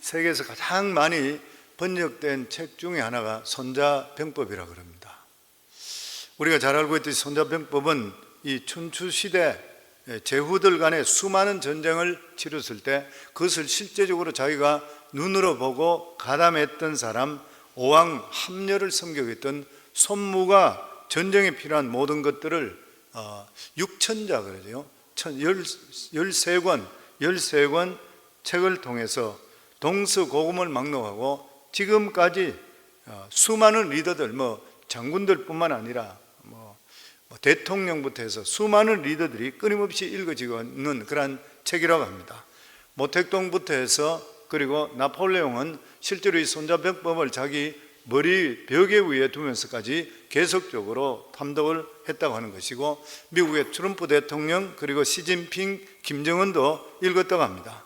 세계에서 가장 많이 번역된 책 중에 하나가 손자병법이라고 합니다. 우리가 잘 알고 있듯이 손자병법은 이 춘추시대 제후들 간에 수많은 전쟁을 치렀을 때 그것을 실제적으로 자기가 눈으로 보고 가담했던 사람, 오왕 함녀를 섬격했던 손무가 전쟁에 필요한 모든 것들을 6천자 그러죠. 13권 책을 통해서 동서고금을 막론하고 지금까지 수많은 리더들, 장군들뿐만 아니라 대통령부터 해서 수많은 리더들이 끊임없이 읽어지고 있는 그런 책이라고 합니다. 모택동부터 해서 그리고 나폴레옹은 실제로 이 손자병법을 자기 머리 벽에 위에 두면서까지 계속적으로 탐독을 했다고 하는 것이고, 미국의 트럼프 대통령 그리고 시진핑, 김정은도 읽었다고 합니다.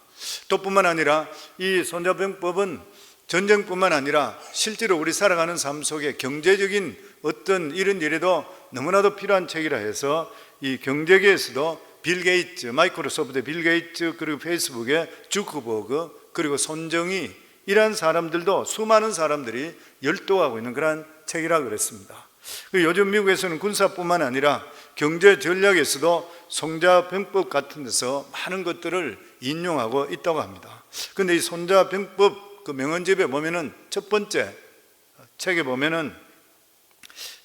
또 뿐만 아니라 이 손자병법은 전쟁뿐만 아니라 실제로 우리 살아가는 삶 속에 경제적인 어떤 이런 일에도 너무나도 필요한 책이라 해서 이 경제계에서도 빌 게이츠, 마이크로소프트의 빌 게이츠, 그리고 페이스북의 주크버그, 그리고 손정희, 이러한 사람들도 수많은 사람들이 열도하고 있는 그런 책이라고 그랬습니다. 요즘 미국에서는 군사뿐만 아니라 경제 전략에서도 손자병법 같은 데서 많은 것들을 인용하고 있다고 합니다. 그런데 이 손자병법 그 명언집에 보면은 첫 번째 책에 보면은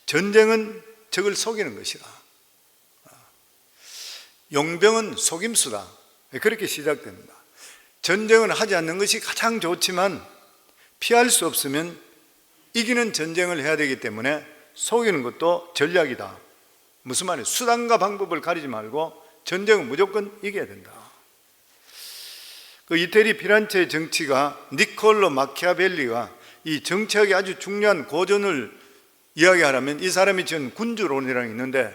전쟁은 적을 속이는 것이다, 용병은 속임수다, 그렇게 시작됩니다. 전쟁은 하지 않는 것이 가장 좋지만 피할 수 없으면 이기는 전쟁을 해야 되기 때문에 속이는 것도 전략이다. 무슨 말이에요? 수단과 방법을 가리지 말고 전쟁은 무조건 이겨야 된다. 그 이태리 피란체의 정치가 니콜로 마키아벨리가 이 정치학의 아주 중요한 고전을 이야기하려면 이 사람이 지은 군주론이라는 게 있는데,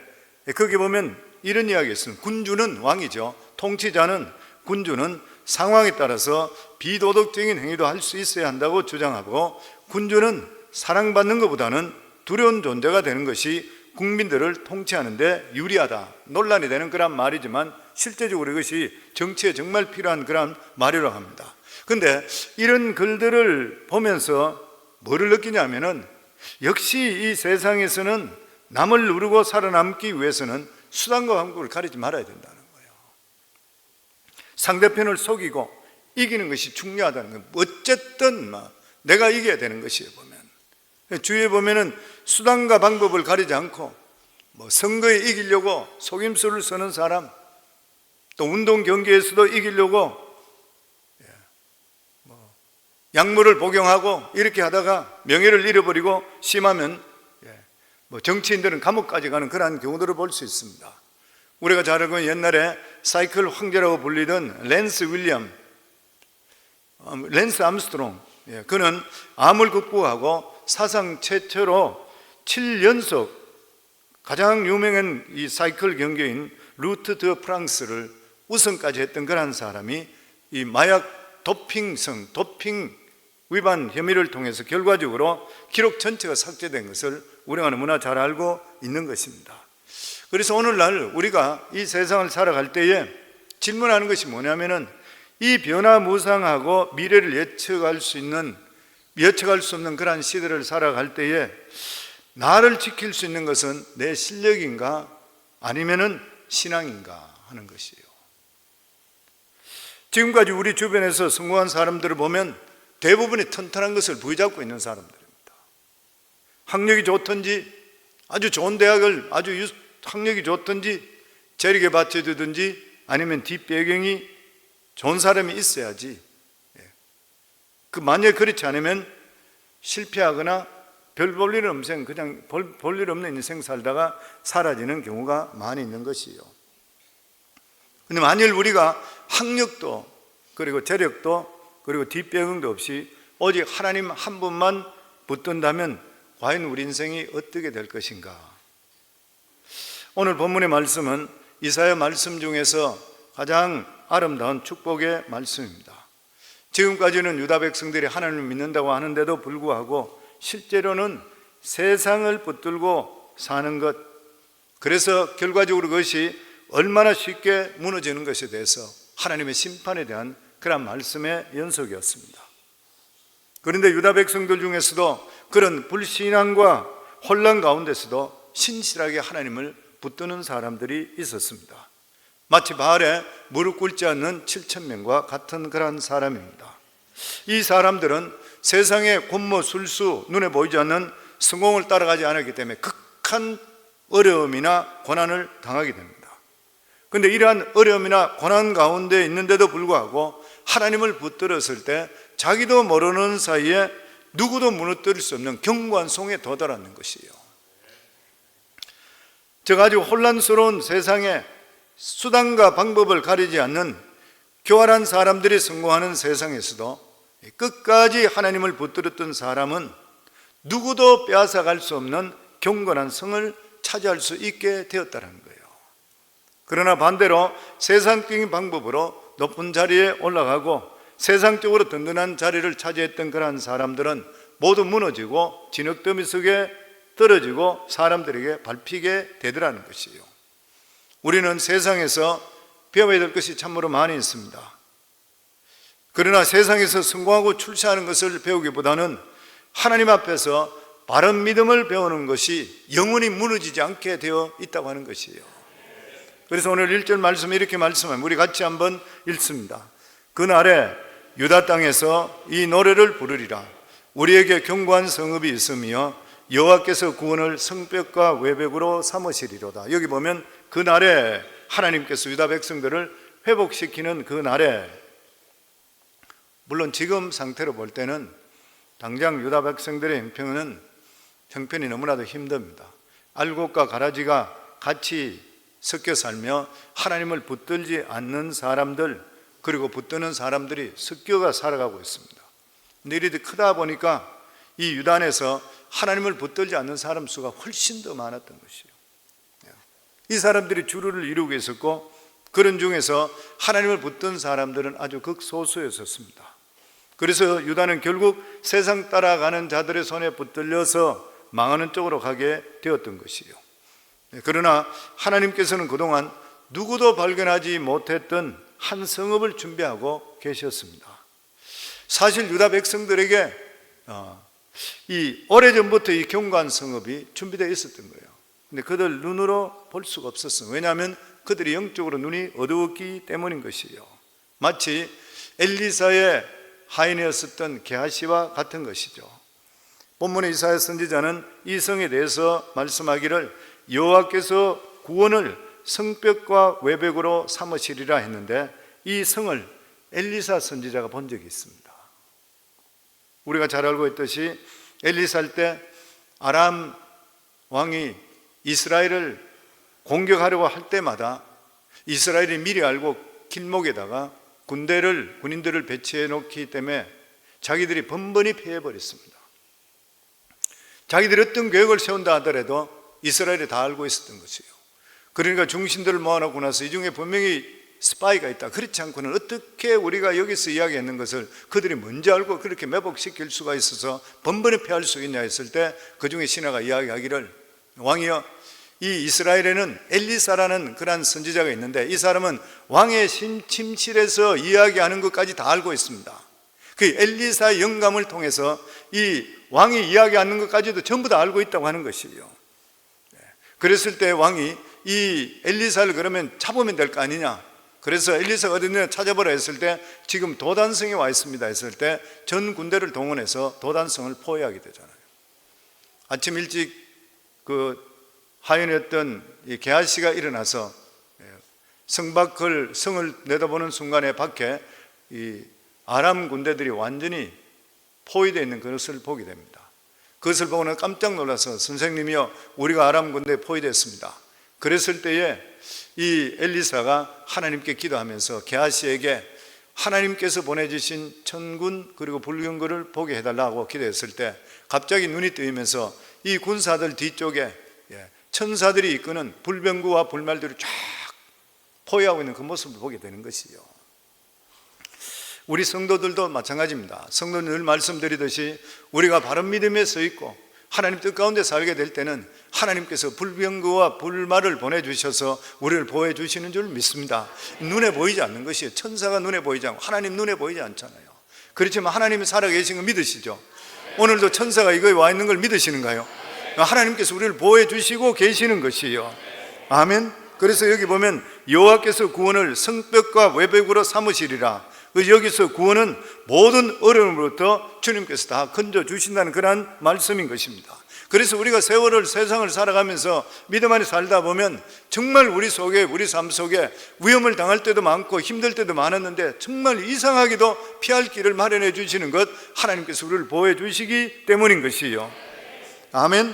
거기 보면 이런 이야기가 있습니다. 군주는 왕이죠. 통치자는, 군주는 상황에 따라서 비도덕적인 행위도 할 수 있어야 한다고 주장하고, 군주는 사랑받는 것보다는 두려운 존재가 되는 것이 국민들을 통치하는 데 유리하다. 논란이 되는 그런 말이지만 실제적으로 이것이 정치에 정말 필요한 그런 말이라고 합니다. 그런데 이런 글들을 보면서 뭐를 느끼냐면은 역시 이 세상에서는 남을 누르고 살아남기 위해서는 수단과 방법을 가리지 말아야 된다는 거예요. 상대편을 속이고 이기는 것이 중요하다는 거예요. 어쨌든 내가 이겨야 되는 것이에요. 보면 주위에 보면은 수단과 방법을 가리지 않고 선거에 이기려고 속임수를 쓰는 사람, 또 운동 경기에서도 이기려고 약물을 복용하고 이렇게 하다가 명예를 잃어버리고 심하면 정치인들은 감옥까지 가는 그러한 경우들을 볼 수 있습니다. 우리가 잘 알고 있는 옛날에 사이클 황제라고 불리던 랜스 암스트롱, 그는 암을 극복하고 사상 최초로 7연속 가장 유명한 이 사이클 경기인 루트 드 프랑스를 우승까지 했던 그런 사람이 이 마약 도핑 위반 혐의를 통해서 결과적으로 기록 전체가 삭제된 것을 우리가 너무나 잘 알고 있는 것입니다. 그래서 오늘날 우리가 이 세상을 살아갈 때에 질문하는 것이 뭐냐면은 이 변화무쌍하고 미래를 예측할 수 없는 그러한 시대를 살아갈 때에 나를 지킬 수 있는 것은 내 실력인가 아니면은 신앙인가 하는 것이에요. 지금까지 우리 주변에서 성공한 사람들을 보면 대부분이 튼튼한 것을 부여잡고 있는 사람들입니다. 학력이 좋든지 아주 좋은 대학을 학력이 좋든지 재력에 받쳐주든지 아니면 뒷배경이 좋은 사람이 있어야지, 만약 그렇지 않으면 실패하거나 별 볼 일 없는 그냥 볼 일 없는 인생 살다가 사라지는 경우가 많이 있는 것이에요. 그런데 만일 우리가 학력도 그리고 재력도 그리고 뒷배경도 없이 오직 하나님 한 분만 붙든다면 과연 우리 인생이 어떻게 될 것인가? 오늘 본문의 말씀은 이사야 말씀 중에서 가장 아름다운 축복의 말씀입니다. 지금까지는 유다 백성들이 하나님을 믿는다고 하는데도 불구하고 실제로는 세상을 붙들고 사는 것, 그래서 결과적으로 그것이 얼마나 쉽게 무너지는 것에 대해서 하나님의 심판에 대한 그런 말씀의 연속이었습니다. 그런데 유다 백성들 중에서도 그런 불신앙과 혼란 가운데서도 신실하게 하나님을 붙드는 사람들이 있었습니다. 마치 바알에 무릎 꿇지 않는 7,000명과 같은 그런 사람입니다. 이 사람들은 세상의 권모 술수, 눈에 보이지 않는 성공을 따라가지 않았기 때문에 극한 어려움이나 고난을 당하게 됩니다. 그런데 이러한 어려움이나 고난 가운데 있는데도 불구하고 하나님을 붙들었을 때 자기도 모르는 사이에 누구도 무너뜨릴 수 없는 견고한 성에 도달하는 것이에요. 즉 아주 혼란스러운 세상에 수단과 방법을 가리지 않는 교활한 사람들이 성공하는 세상에서도 끝까지 하나님을 붙들었던 사람은 누구도 빼앗아갈 수 없는 경건한 성을 차지할 수 있게 되었다는 거예요. 그러나 반대로 세상적인 방법으로 높은 자리에 올라가고 세상적으로 든든한 자리를 차지했던 그러한 사람들은 모두 무너지고 진흙더미 속에 떨어지고 사람들에게 밟히게 되더라는 것이에요. 우리는 세상에서 배워야 될 것이 참으로 많이 있습니다. 그러나 세상에서 성공하고 출세하는 것을 배우기보다는 하나님 앞에서 바른 믿음을 배우는 것이 영원히 무너지지 않게 되어 있다고 하는 것이에요. 그래서 오늘 1절 말씀에 이렇게 말씀합니다. 우리 같이 한번 읽습니다. 그날에 유다 땅에서 이 노래를 부르리라. 우리에게 견고한 성읍이 있으며 여호와께서 구원을 성벽과 외벽으로 삼으시리로다. 여기 보면 그날에 하나님께서 유다 백성들을 회복시키는 그날에, 물론 지금 상태로 볼 때는 당장 유다 백성들의 형편이 너무나도 힘듭니다. 알곡과 가라지가 같이 섞여 살며 하나님을 붙들지 않는 사람들, 그리고 붙드는 사람들이 섞여가 살아가고 있습니다. 근데 일이 크다 보니까 이 유단에서 하나님을 붙들지 않는 사람 수가 훨씬 더 많았던 것이에요. 이 사람들이 주류를 이루고 있었고, 그런 중에서 하나님을 붙든 사람들은 아주 극소수였었습니다. 그래서 유다는 결국 세상 따라가는 자들의 손에 붙들려서 망하는 쪽으로 가게 되었던 것이에요. 그러나 하나님께서는 그동안 누구도 발견하지 못했던 한 성읍을 준비하고 계셨습니다. 사실 유다 백성들에게 이 오래전부터 이 견고한 성읍이 준비되어 있었던 거예요. 근데 그들 눈으로 볼 수가 없었어요. 왜냐하면 그들이 영적으로 눈이 어두웠기 때문인 것이에요. 마치 엘리사의 하인이었었던 게하시와 같은 것이죠. 본문의 이사야 선지자는 이 성에 대해서 말씀하기를 여호와께서 구원을 성벽과 외벽으로 삼으시리라 했는데, 이 성을 엘리사 선지자가 본 적이 있습니다. 우리가 잘 알고 있듯이 엘리사일 때 아람 왕이 이스라엘을 공격하려고 할 때마다 이스라엘이 미리 알고 길목에다가 군인들을 배치해 놓기 때문에 자기들이 번번이 패해버렸습니다. 자기들이 어떤 계획을 세운다 하더라도 이스라엘이 다 알고 있었던 것이에요. 그러니까 중신들을 모아놓고 나서 이 중에 분명히 스파이가 있다, 그렇지 않고는 어떻게 우리가 여기서 이야기했는 것을 그들이 먼저 알고 그렇게 매복시킬 수가 있어서 번번이 패할 수 있냐 했을 때, 그 중에 신하가 이야기하기를, 왕이여, 이 이스라엘에는 엘리사라는 그런 선지자가 있는데 이 사람은 왕의 침실에서 이야기하는 것까지 다 알고 있습니다. 그 엘리사의 영감을 통해서 이 왕이 이야기하는 것까지도 전부 다 알고 있다고 하는 것이에요. 그랬을 때 왕이 이 엘리사를 그러면 잡으면 될 거 아니냐, 그래서 엘리사가 어디 있느냐 찾아보라 했을 때 지금 도단성에 와 있습니다 했을 때 전 군대를 동원해서 도단성을 포위하게 되잖아요. 아침 일찍 그 하인이었던 이 게하시가 일어나서 성을 내다보는 순간에 밖에 이 아람 군대들이 완전히 포위되어 있는 것을 보게 됩니다. 그것을 보고는 깜짝 놀라서 선생님이여, 우리가 아람 군대에 포위됐습니다. 그랬을 때에 이 엘리사가 하나님께 기도하면서 게하시에게 하나님께서 보내주신 천군 그리고 불경거를 보게 해달라고 기도했을 때 갑자기 눈이 뜨이면서 이 군사들 뒤쪽에 천사들이 이끄는 불병구와 불말들이 쫙 포위하고 있는 그 모습을 보게 되는 것이요. 우리 성도들도 마찬가지입니다. 성도는 늘 말씀드리듯이 우리가 바른 믿음에 서 있고 하나님 뜻 가운데 살게 될 때는 하나님께서 불병거와 불말을 보내주셔서 우리를 보호해 주시는 줄 믿습니다. 눈에 보이지 않는 것이에요. 천사가 눈에 보이지 않고 하나님 눈에 보이지 않잖아요. 그렇지만 하나님이 살아계신 거 믿으시죠? 오늘도 천사가 이거에 와 있는 걸 믿으시는가요? 하나님께서 우리를 보호해 주시고 계시는 것이에요. 아멘. 그래서 여기 보면 여호와께서 구원을 성벽과 외벽으로 삼으시리라. 여기서 구원은 모든 어려움으로부터 주님께서 다 건져 주신다는 그러한 말씀인 것입니다. 그래서 우리가 세월을 세상을 살아가면서 믿음 안에 살다 보면 정말 우리 속에, 우리 삶 속에 위험을 당할 때도 많고 힘들 때도 많았는데 정말 이상하게도 피할 길을 마련해 주시는 것, 하나님께서 우리를 보호해 주시기 때문인 것이에요. 아멘.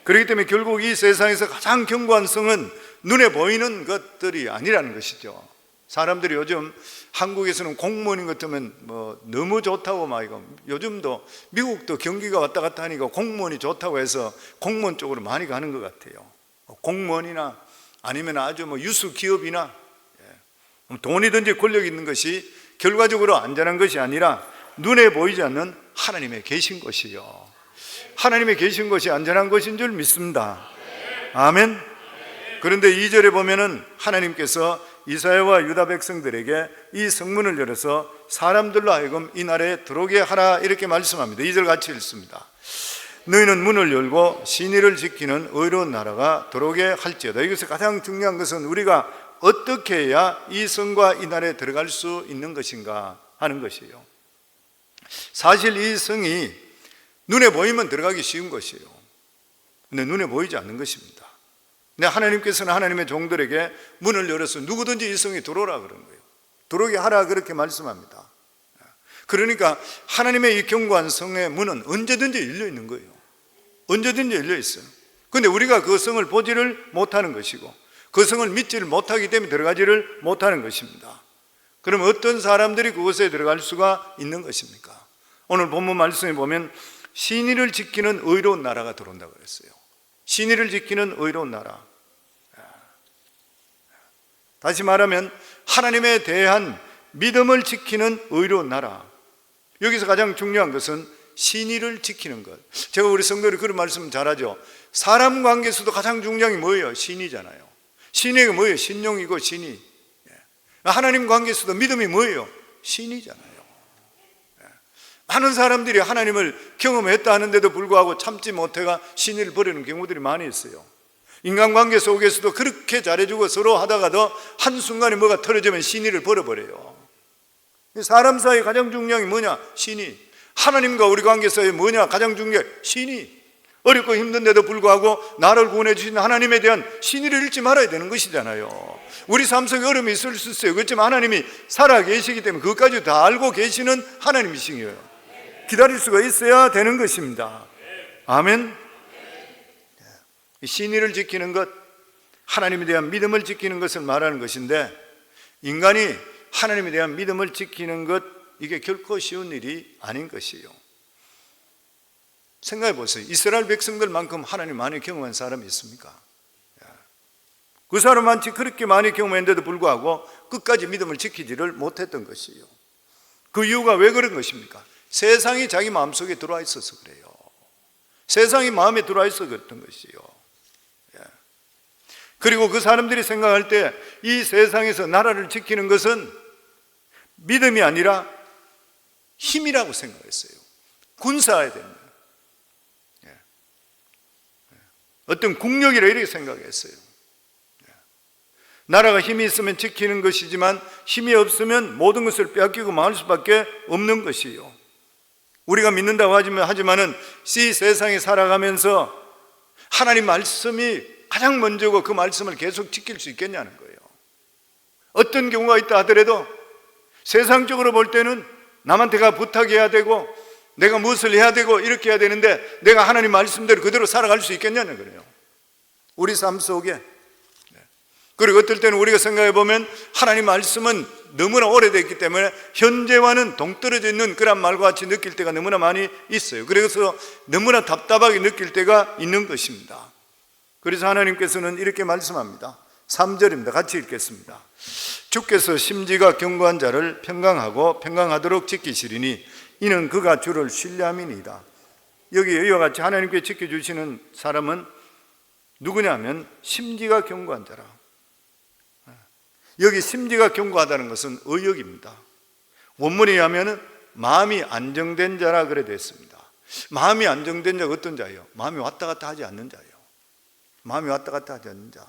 그렇기 때문에 결국 이 세상에서 가장 견고한 성은 눈에 보이는 것들이 아니라는 것이죠. 사람들이 요즘 한국에서는 공무원인 것 같으면 뭐 너무 좋다고 막 이거, 요즘도 미국도 경기가 왔다 갔다 하니까 공무원이 좋다고 해서 공무원 쪽으로 많이 가는 것 같아요. 공무원이나 아니면 아주 뭐 유수 기업이나 돈이든지 권력이 있는 것이 결과적으로 안전한 것이 아니라 눈에 보이지 않는 하나님의 계신 것이요, 하나님의 계신 것이 안전한 것인 줄 믿습니다. 아멘. 그런데 2절에 보면은 하나님께서 이스라엘과 유다 백성들에게 이 성문을 열어서 사람들로 하여금 이 나라에 들어오게 하라, 이렇게 말씀합니다. 2절 같이 읽습니다. 너희는 문을 열고 신의를 지키는 의로운 나라가 들어오게 할지어다. 여기서 가장 중요한 것은 우리가 어떻게 해야 이 성과 이 나라에 들어갈 수 있는 것인가 하는 것이에요. 사실 이 성이 눈에 보이면 들어가기 쉬운 것이에요. 근데 눈에 보이지 않는 것입니다. 근데 하나님께서는 하나님의 종들에게 문을 열어서 누구든지 이 성에 들어오라 그런 거예요. 들어오게 하라, 그렇게 말씀합니다. 그러니까 하나님의 이 견고한 성의 문은 언제든지 열려 있는 거예요. 언제든지 열려 있어요. 그런데 우리가 그 성을 보지를 못하는 것이고 그 성을 믿지를 못하기 때문에 들어가지를 못하는 것입니다. 그럼 어떤 사람들이 그곳에 들어갈 수가 있는 것입니까? 오늘 본문 말씀에 보면 신의를 지키는 의로운 나라가 들어온다고 그랬어요. 신의를 지키는 의로운 나라. 다시 말하면 하나님에 대한 믿음을 지키는 의로운 나라. 여기서 가장 중요한 것은 신의를 지키는 것. 제가 우리 성도들이 그런 말씀 잘하죠. 사람 관계에서도 가장 중요한 게 뭐예요? 신의잖아요. 신의가 뭐예요? 신용이고 신의. 하나님 관계에서도 믿음이 뭐예요? 신의잖아요. 많은 사람들이 하나님을 경험했다 하는데도 불구하고 참지 못해가 신의를 버리는 경우들이 많이 있어요. 인간관계 속에서도 그렇게 잘해주고 서로 하다가도 한순간에 뭐가 틀어지면 신의를 버려버려요. 사람 사이에 가장 중요한 게 뭐냐? 신의. 하나님과 우리 관계 사이에 뭐냐? 가장 중요한 게 신의. 어렵고 힘든데도 불구하고 나를 구원해 주신 하나님에 대한 신의를 잃지 말아야 되는 것이잖아요. 우리 삶 속에 어려움이 있을 수 있어요. 그렇지만 하나님이 살아 계시기 때문에 그것까지 다 알고 계시는 하나님이시에요. 기다릴 수가 있어야 되는 것입니다. 아멘. 신의를 지키는 것, 하나님에 대한 믿음을 지키는 것을 말하는 것인데, 인간이 하나님에 대한 믿음을 지키는 것, 이게 결코 쉬운 일이 아닌 것이에요. 생각해 보세요. 이스라엘 백성들만큼 하나님 많이 경험한 사람이 있습니까? 그 사람만치 그렇게 많이 경험했는데도 불구하고 끝까지 믿음을 지키지를 못했던 것이에요. 그 이유가 왜 그런 것입니까? 세상이 자기 마음속에 들어와 있어서 그래요. 세상이 마음에 들어와 있어서 그랬던 것이에요. 그리고 그 사람들이 생각할 때 이 세상에서 나라를 지키는 것은 믿음이 아니라 힘이라고 생각했어요. 군사해야 됩니다. 어떤 국력이라 이렇게 생각했어요. 나라가 힘이 있으면 지키는 것이지만 힘이 없으면 모든 것을 빼앗기고 망할 수밖에 없는 것이에요. 우리가 믿는다고 하지만은 이 세상에 살아가면서 하나님 말씀이 가장 먼저고 그 말씀을 계속 지킬 수 있겠냐는 거예요. 어떤 경우가 있다 하더라도 세상적으로 볼 때는 남한테가 부탁해야 되고 내가 무엇을 해야 되고 이렇게 해야 되는데 내가 하나님 말씀대로 그대로 살아갈 수 있겠냐는 거예요. 우리 삶 속에. 그리고 어떨 때는 우리가 생각해 보면 하나님 말씀은 너무나 오래됐기 때문에 현재와는 동떨어져 있는 그런 말과 같이 느낄 때가 너무나 많이 있어요. 그래서 너무나 답답하게 느낄 때가 있는 것입니다. 그래서 하나님께서는 이렇게 말씀합니다. 3절입니다. 같이 읽겠습니다. 주께서 심지가 견고한 자를 평강하고 평강하도록 지키시리니 이는 그가 주를 신뢰함이니이다. 여기 이와 같이 하나님께 지켜주시는 사람은 누구냐면 심지가 견고한 자라. 여기 심지가 견고하다는 것은 의역입니다. 원문에 의하면 마음이 안정된 자라 그래 됐습니다. 마음이 안정된 자가 어떤 자예요? 마음이 왔다 갔다 하지 않는 자예요. 마음이 왔다 갔다 하지 않는 자,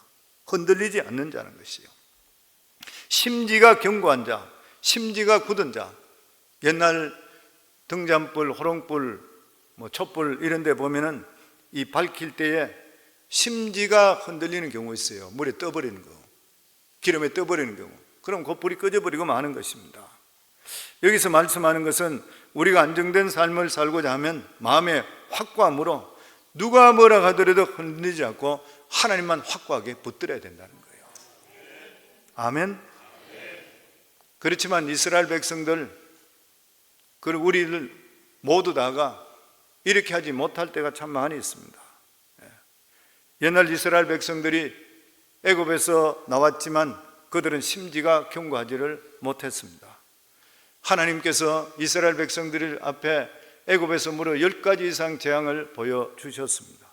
흔들리지 않는 자는 것이요. 심지가 견고한 자, 심지가 굳은 자. 옛날 등잔불, 호롱불, 촛불 이런 데 보면은 이 밝힐 때에 심지가 흔들리는 경우 있어요. 물에 떠버리는 거, 기름에 떠버리는 경우. 그럼 그 불이 꺼져버리고 마는 것입니다. 여기서 말씀하는 것은 우리가 안정된 삶을 살고자 하면 마음의 확고함으로 누가 뭐라 하더라도 흔들리지 않고 하나님만 확고하게 붙들어야 된다는 거예요. 아멘. 그렇지만 이스라엘 백성들, 그리고 우리를 모두 다가 이렇게 하지 못할 때가 참 많이 있습니다. 옛날 이스라엘 백성들이 애굽에서 나왔지만 그들은 심지가 견고하지를 못했습니다. 하나님께서 이스라엘 백성들 앞에 애굽에서 무려 10가지 이상 재앙을 보여주셨습니다.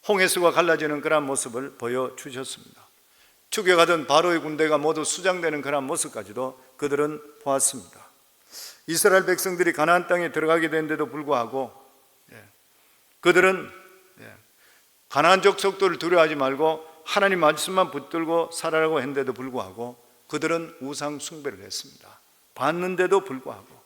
홍해수가 갈라지는 그런 모습을 보여주셨습니다. 추격하던 바로의 군대가 모두 수장되는 그런 모습까지도 그들은 보았습니다. 이스라엘 백성들이 가나안 땅에 들어가게 된데도 불구하고 그들은 가나안 족속들을 두려워하지 말고 하나님 말씀만 붙들고 살아라고 했는데도 불구하고 그들은 우상 숭배를 했습니다. 봤는데도 불구하고.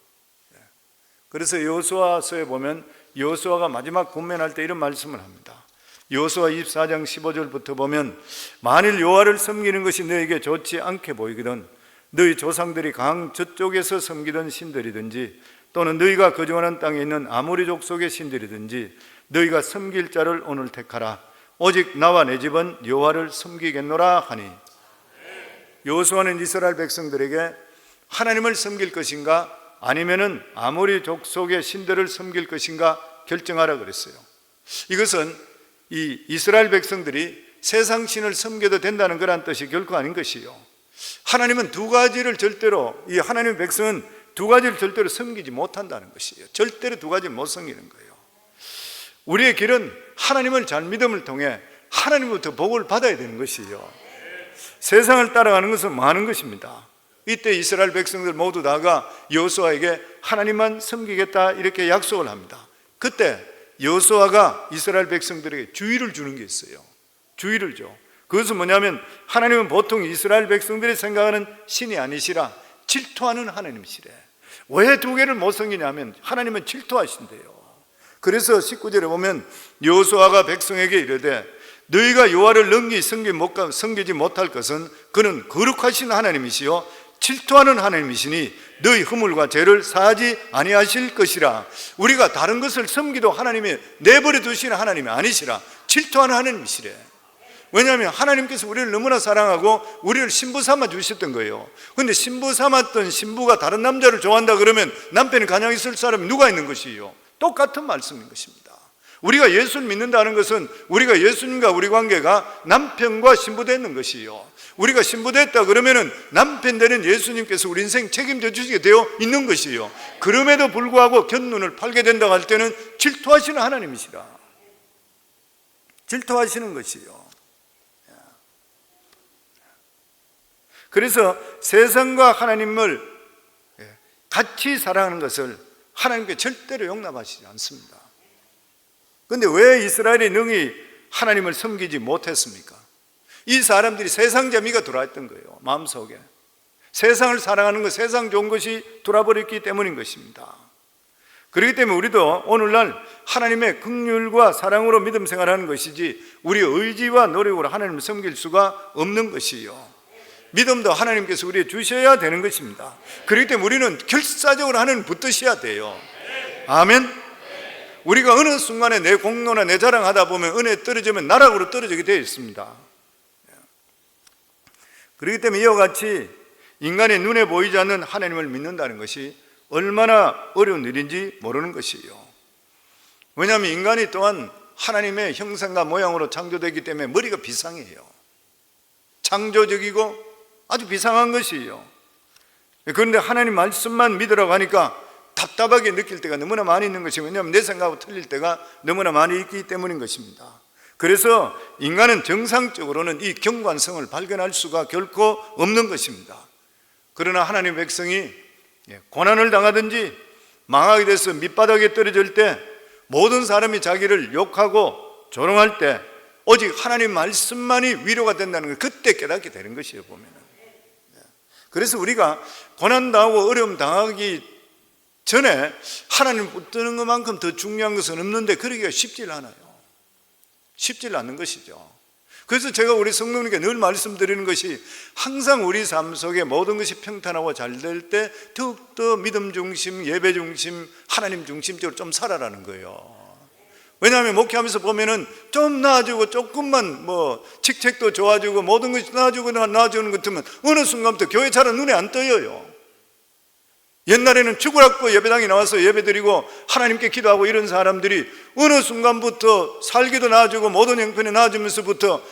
그래서 여호수아서에 보면 여호수아가 마지막 권면할 때 이런 말씀을 합니다. 여호수아 24장 15절부터 보면 만일 여호와를 섬기는 것이 너에게 좋지 않게 보이거든 너희 조상들이 강 저쪽에서 섬기던 신들이든지 또는 너희가 거주하는 땅에 있는 아모리 족속의 신들이든지 너희가 섬길 자를 오늘 택하라. 오직 나와 내 집은 여호와를 섬기겠노라 하니. 여호수아는 이스라엘 백성들에게 하나님을 섬길 것인가 아니면은 아모리 족속의 신들을 섬길 것인가 결정하라 그랬어요. 이것은 이 이스라엘 백성들이 세상 신을 섬겨도 된다는 그런 뜻이 결코 아닌 것이요. 하나님은 두 가지를 절대로, 이 하나님의 백성은 두 가지를 절대로 섬기지 못한다는 것이에요. 절대로 두 가지를 못 섬기는 거예요. 우리의 길은 하나님을 잘 믿음을 통해 하나님부터 복을 받아야 되는 것이에요. 세상을 따라가는 것은 많은 것입니다. 이때 이스라엘 백성들 모두 다가 여호수아에게 하나님만 섬기겠다 이렇게 약속을 합니다. 그때 여호수아가 이스라엘 백성들에게 주의를 주는 게 있어요. 주의를 줘. 그것은 뭐냐면 하나님은 보통 이스라엘 백성들이 생각하는 신이 아니시라 질투하는 하나님이시래. 왜 두 개를 못 섬기냐면 하나님은 질투하신대요. 그래서 19절에 보면 여호수아가 백성에게 이르되 너희가 여호와를 능히 섬기지 못할 것은 그는 거룩하신 하나님이시요 질투하는 하나님이시니 너희 허물과 죄를 사하지 아니하실 것이라. 우리가 다른 것을 섬기도 하나님이 내버려 두시는 하나님이 아니시라. 질투하는 하나님이시래. 왜냐하면 하나님께서 우리를 너무나 사랑하고 우리를 신부 삼아 주셨던 거예요. 그런데 신부 삼았던 신부가 다른 남자를 좋아한다 그러면 남편이 가냥 있을 사람이 누가 있는 것이에요? 똑같은 말씀인 것입니다. 우리가 예수를 믿는다는 것은 우리가 예수님과 우리 관계가 남편과 신부되는 것이에요. 우리가 신부됐다 그러면은 남편 되는 예수님께서 우리 인생 책임져 주시게 되어 있는 것이에요. 그럼에도 불구하고 곁눈을 팔게 된다고 할 때는 질투하시는 하나님이시라. 질투하시는 것이에요. 그래서 세상과 하나님을 같이 사랑하는 것을 하나님께 절대로 용납하시지 않습니다. 그런데 왜 이스라엘이 능히 하나님을 섬기지 못했습니까? 이 사람들이 세상 재미가 들어왔던 거예요. 마음속에 세상을 사랑하는 것, 세상 좋은 것이 돌아버렸기 때문인 것입니다. 그렇기 때문에 우리도 오늘날 하나님의 긍휼과 사랑으로 믿음 생활하는 것이지 우리의 의지와 노력으로 하나님을 섬길 수가 없는 것이에요. 믿음도 하나님께서 우리에게 주셔야 되는 것입니다. 그렇기 때문에 우리는 결사적으로 하나님 붙드셔야 돼요. 아멘. 우리가 어느 순간에 내 공로나 내 자랑하다 보면 은혜 떨어지면 나락으로 떨어지게 되어 있습니다. 그렇기 때문에 이와 같이 인간의 눈에 보이지 않는 하나님을 믿는다는 것이 얼마나 어려운 일인지 모르는 것이에요. 왜냐하면 인간이 또한 하나님의 형상과 모양으로 창조되기 때문에 머리가 비상해요. 창조적이고 아주 비상한 것이에요. 그런데 하나님 말씀만 믿으라고 하니까 답답하게 느낄 때가 너무나 많이 있는 것이, 왜냐하면 내 생각하고 틀릴 때가 너무나 많이 있기 때문인 것입니다. 그래서 인간은 정상적으로는 이 경관성을 발견할 수가 결코 없는 것입니다. 그러나 하나님의 백성이 고난을 당하든지 망하게 돼서 밑바닥에 떨어질 때 모든 사람이 자기를 욕하고 조롱할 때 오직 하나님 말씀만이 위로가 된다는 걸 그때 깨닫게 되는 것이에요, 보면은. 그래서 우리가 고난 당하고 어려움 당하기 전에 하나님 붙드는 것만큼 더 중요한 것은 없는데 그러기가 쉽질 않아요. 쉽질 않는 것이죠. 그래서 제가 우리 성도님께 늘 말씀드리는 것이 항상 우리 삶 속에 모든 것이 평탄하고 잘 될 때 더욱더 믿음 중심, 예배 중심, 하나님 중심적으로 좀 살아라는 거예요. 왜냐하면 목회하면서 보면은 좀 나아지고 조금만 직책도 좋아지고 모든 것이 나아지는 것 같으면 어느 순간부터 교회 잘은 눈에 안 떠요. 옛날에는 죽으라고 예배당에 나와서 예배드리고 하나님께 기도하고 이런 사람들이 어느 순간부터 살기도 나아지고 모든 형편이 나아지면서부터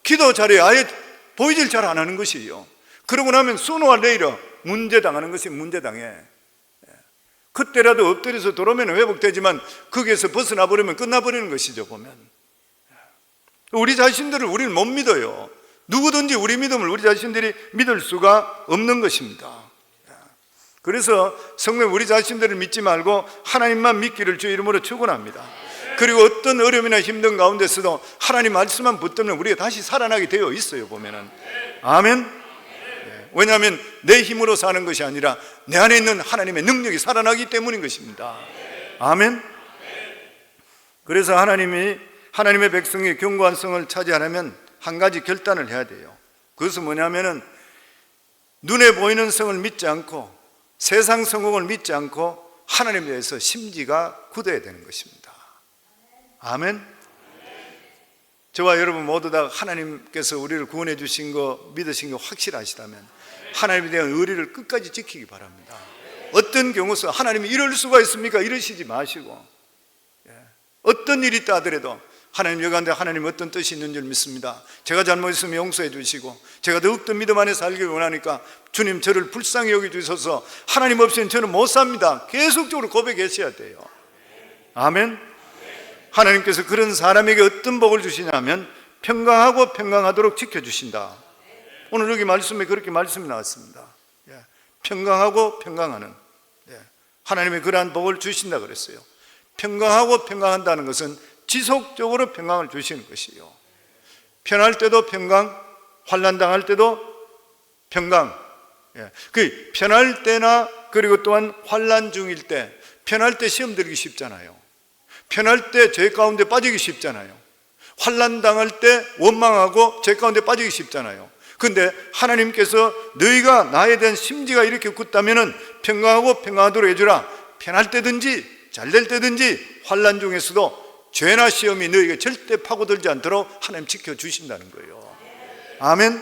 기도 자리에 아예 보이질 잘 안 하는 것이에요. 그러고 나면 sooner or later 문제 당하는 것이 문제당해. 그때라도 엎드려서 돌아오면 회복되지만 거기에서 벗어나 버리면 끝나버리는 것이죠, 보면. 우리 자신들을 우리는 못 믿어요. 누구든지 우리 믿음을 우리 자신들이 믿을 수가 없는 것입니다. 그래서 성령 우리 자신들을 믿지 말고 하나님만 믿기를 주 이름으로 축원합니다. 그리고 어떤 어려움이나 힘든 가운데서도 하나님 말씀만 붙들면 우리가 다시 살아나게 되어 있어요, 보면은. 아멘. 왜냐하면 내 힘으로 사는 것이 아니라 내 안에 있는 하나님의 능력이 살아나기 때문인 것입니다. 아멘. 그래서 하나님의 백성이 견고한 성을 차지하려면 한 가지 결단을 해야 돼요. 그것은 뭐냐면은 눈에 보이는 성을 믿지 않고 세상 성공을 믿지 않고 하나님에 대해서 심지가 굳어야 되는 것입니다. 아멘. 저와 여러분 모두 다 하나님께서 우리를 구원해 주신 거 믿으신 거 확실하시다면 하나님에 대한 의리를 끝까지 지키기 바랍니다. 어떤 경우서 하나님이 이럴 수가 있습니까? 이러시지 마시고 어떤 일이 있다 하더라도 하나님 여간데 하나님 어떤 뜻이 있는 줄 믿습니다. 제가 잘못했으면 용서해 주시고 제가 더욱더 믿음 안에 살기를 원하니까 주님 저를 불쌍히 여겨주셔서 하나님 없이는 저는 못 삽니다. 계속적으로 고백하셔야 돼요. 아멘. 하나님께서 그런 사람에게 어떤 복을 주시냐면 평강하고 평강하도록 지켜주신다. 오늘 여기 말씀에 그렇게 말씀이 나왔습니다. 평강하고 평강하는 하나님의 그러한 복을 주신다 그랬어요. 평강하고 평강한다는 것은 지속적으로 평강을 주시는 것이요. 편할 때도 평강, 환난 당할 때도 평강. 그 편할 때나 그리고 또한 환난 중일 때, 편할 때 시험 들기 쉽잖아요. 편할 때 죄 가운데 빠지기 쉽잖아요. 환난 당할 때 원망하고 죄 가운데 빠지기 쉽잖아요. 그런데 하나님께서 너희가 나에 대한 심지가 이렇게 굳다면은 평강하고 평강하도록 해주라. 편할 때든지 잘 될 때든지 환난 중에서도 죄나 시험이 너희에게 절대 파고들지 않도록 하나님 지켜주신다는 거예요. 아멘.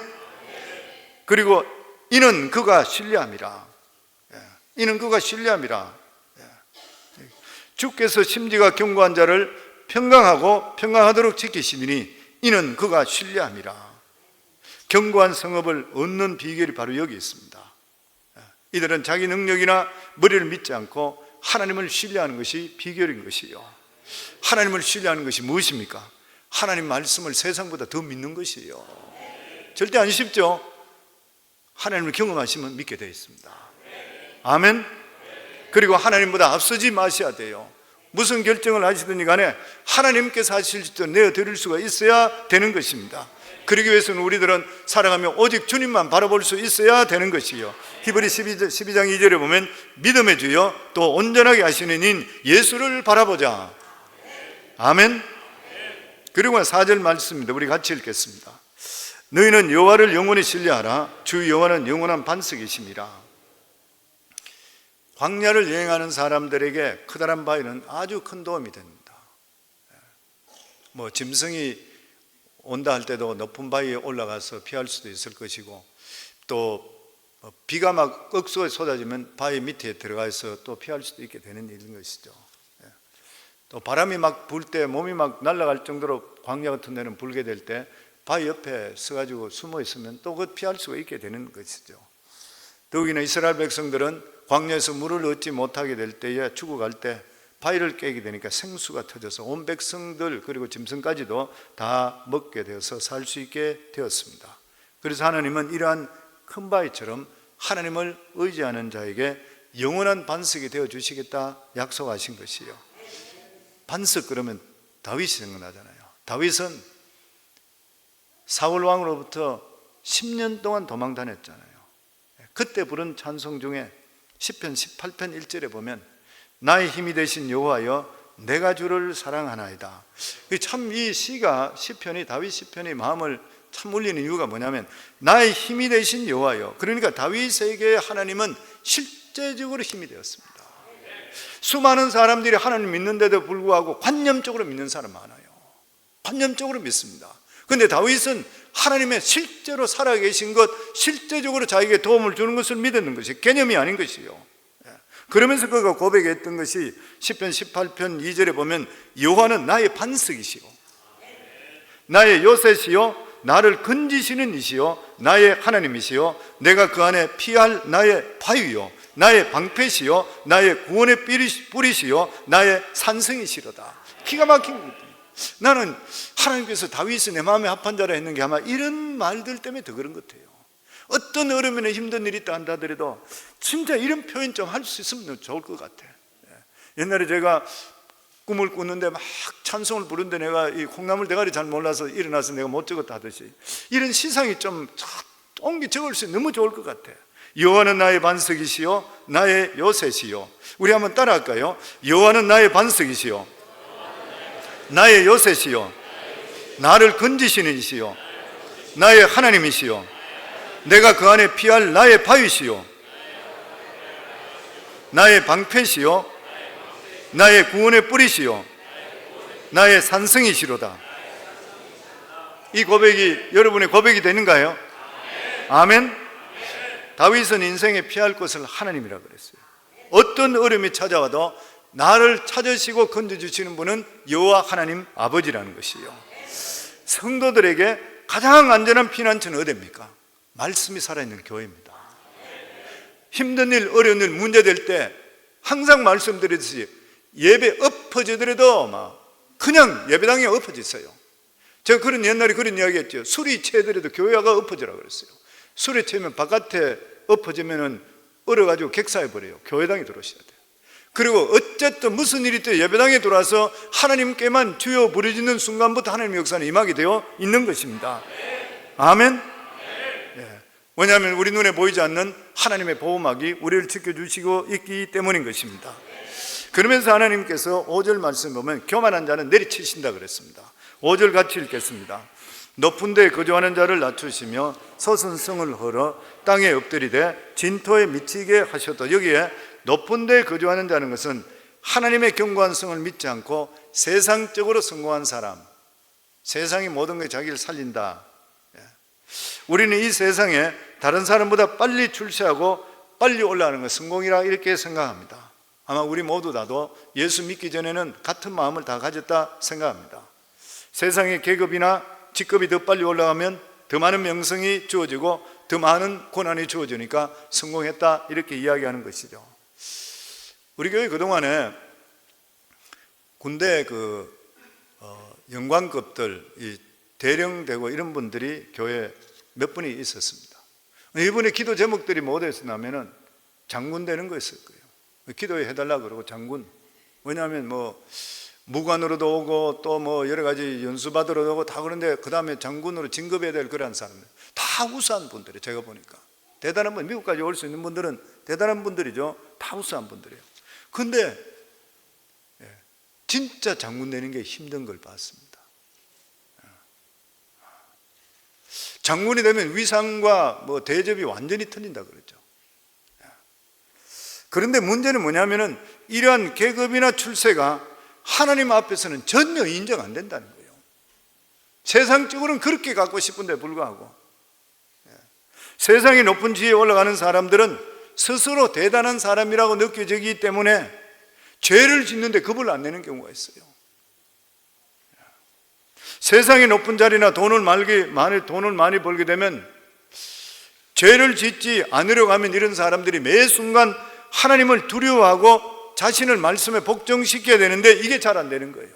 그리고 이는 그가 신뢰함이라. 이는 그가 신뢰함이라. 주께서 심지가 견고한 자를 평강하고 평강하도록 지키시니 이는 그가 신뢰함이라. 견고한 성읍을 얻는 비결이 바로 여기 있습니다. 이들은 자기 능력이나 머리를 믿지 않고 하나님을 신뢰하는 것이 비결인 것이요. 하나님을 신뢰하는 것이 무엇입니까? 하나님 말씀을 세상보다 더 믿는 것이에요. 절대 안 쉽죠? 하나님을 경험하시면 믿게 되어 있습니다. 아멘. 그리고 하나님보다 앞서지 마셔야 돼요. 무슨 결정을 하시든지 간에 하나님께서 하실 수 내어드릴 수가 있어야 되는 것입니다. 그러기 위해서는 우리들은 살아가며 오직 주님만 바라볼 수 있어야 되는 것이요. 히브리 12장 2절에 보면 믿음의 주여 또 온전하게 하시는 인 예수를 바라보자. 아멘. 그리고 4절 말씀입니다. 우리 같이 읽겠습니다. 너희는 여호와를 영원히 신뢰하라. 주 여호와는 영원한 반석이심이라. 광야를 여행하는 사람들에게 커다란 바위는 아주 큰 도움이 됩니다. 짐승이 온다 할 때도 높은 바위에 올라가서 피할 수도 있을 것이고, 또 비가 막 억수가 쏟아지면 바위 밑에 들어가서 또 피할 수도 있게 되는 일인 것이죠. 또 바람이 막 불 때 몸이 막 날아갈 정도로 광야 같은 데는 불게 될 때 바위 옆에 서가지고 숨어 있으면 또 그 피할 수가 있게 되는 것이죠. 더욱이나 이스라엘 백성들은 광야에서 물을 얻지 못하게 될 때에 죽어갈 때 바위를 깨게 되니까 생수가 터져서 온 백성들 그리고 짐승까지도 다 먹게 되어서 살 수 있게 되었습니다. 그래서 하나님은 이러한 큰 바위처럼 하나님을 의지하는 자에게 영원한 반석이 되어 주시겠다 약속하신 것이요. 반석 그러면 다윗이 생각나잖아요. 다윗은 사울 왕으로부터 10년 동안 도망 다녔잖아요. 그때 부른 찬송 중에 시편 18편 1절에 보면 나의 힘이 되신 여호와여 내가 주를 사랑하나이다. 참 이 시가 시편이 다윗 시편이 마음을 참 울리는 이유가 뭐냐면 나의 힘이 되신 여호와여, 그러니까 다윗에게 하나님은 실제적으로 힘이 되었습니다. 수많은 사람들이 하나님 믿는데도 불구하고 관념적으로 믿는 사람 많아요. 관념적으로 믿습니다. 그런데 다윗은 하나님의 실제로 살아계신 것, 실제적으로 자기에게 도움을 주는 것을 믿었는 것이 개념이 아닌 것이요. 그러면서 그가 고백했던 것이 시편 18편 2절에 보면 여호와는 나의 반석이시요 나의 요새시요 나를 건지시는 이시요 나의 하나님이시요 내가 그 안에 피할 나의 바위요 나의 방패시요 나의 구원의 뿌리시요 나의 산성이시로다. 기가 막힌 거예요. 나는 하나님께서 다윗이 내 마음에 합한 자라 했는 게 아마 이런 말들 때문에 더 그런 것 같아요. 어떤 어려움이나 힘든 일이 있다 한다더라도 진짜 이런 표현 좀 할 수 있으면 좋을 것 같아. 옛날에 제가 꿈을 꾸는데 막 찬송을 부르는데 내가 이 콩나물 대가리 잘 몰라서 일어나서 내가 못 적었다 하듯이 이런 시상이 좀 옮기 적을 수 있으면 너무 좋을 것 같아. 여호와는 나의 반석이시요 나의 요새시요. 우리 한번 따라할까요? 여호와는 나의 반석이시요 나의 요새시요 나를 건지시는 이시요 나의 하나님이시요 내가 그 안에 피할 나의 바위시요 나의 방패시요 나의 구원의 뿌리시요 나의 산성이시로다. 이 고백이 여러분의 고백이 되는가요? 아멘. 다윗은 인생에 피할 것을 하나님이라 그랬어요. 어떤 어려움이 찾아와도 나를 찾으시고 건져주시는 분은 여호와 하나님 아버지라는 것이요. 성도들에게 가장 안전한 피난처는 어디입니까? 말씀이 살아있는 교회입니다. 힘든 일, 어려운 일, 문제될 때 항상 말씀드렸듯이 예배 엎어지더라도 막 그냥 예배당에 엎어졌어요. 제가 옛날에 그런 이야기 했죠. 술이 채더라도 교회가 엎어지라고 그랬어요. 술에 채면 바깥에 엎어지면 얼어가지고 객사해버려요. 교회당에 들어오셔야 돼요. 그리고 어쨌든 무슨 일이 있든 예배당에 들어와서 하나님께만 주여 부르짖는 순간부터 하나님의 역사는 임하게 되어 있는 것입니다. 아멘. 왜냐하면 우리 눈에 보이지 않는 하나님의 보호막이 우리를 지켜주시고 있기 때문인 것입니다. 그러면서 하나님께서 5절 말씀 보면 교만한 자는 내리치신다 그랬습니다. 5절 같이 읽겠습니다. 높은 데에 거주하는 자를 낮추시며 솟은 성을 헐어 땅에 엎드리되 진토에 미치게 하셨다. 여기에 높은 데에 거주하는 자는 것은 하나님의 견고한 성을 믿지 않고 세상적으로 성공한 사람, 세상이 모든 게 자기를 살린다. 우리는 이 세상에 다른 사람보다 빨리 출세하고 빨리 올라가는 것 성공이라 이렇게 생각합니다. 아마 우리 모두 다도 예수 믿기 전에는 같은 마음을 다 가졌다 생각합니다. 세상의 계급이나 직급이 더 빨리 올라가면 더 많은 명성이 주어지고 더 많은 고난이 주어지니까 성공했다 이렇게 이야기하는 것이죠. 우리 교회 그동안에 군대 영광급들, 이 대령되고 이런 분들이 교회에 몇 분이 있었습니다. 이번에 기도 제목들이 뭐였냐면은 장군 되는 거였을 거예요. 기도해 해달라고 그러고 장군. 왜냐하면 무관으로도 오고 또 여러 가지 연수받으러 오고 다 그런데 그 다음에 장군으로 진급해야 될 그런 사람들 다 우수한 분들이에요. 제가 보니까 대단한 분, 미국까지 올 수 있는 분들은 대단한 분들이죠. 다 우수한 분들이에요. 근데 진짜 장군 되는 게 힘든 걸 봤습니다. 장군이 되면 위상과 대접이 완전히 틀린다 그랬죠. 그런데 문제는 뭐냐면은 이러한 계급이나 출세가 하나님 앞에서는 전혀 인정 안 된다는 거예요. 세상적으로는 그렇게 갖고 싶은데 불구하고 세상의 높은 지위에 올라가는 사람들은 스스로 대단한 사람이라고 느껴지기 때문에 죄를 짓는데 겁을 안 내는 경우가 있어요. 세상의 높은 자리나 돈을 많이 벌게 되면 죄를 짓지 않으려고 하면 이런 사람들이 매 순간 하나님을 두려워하고 자신을 말씀에 복종시켜야 되는데 이게 잘 안 되는 거예요.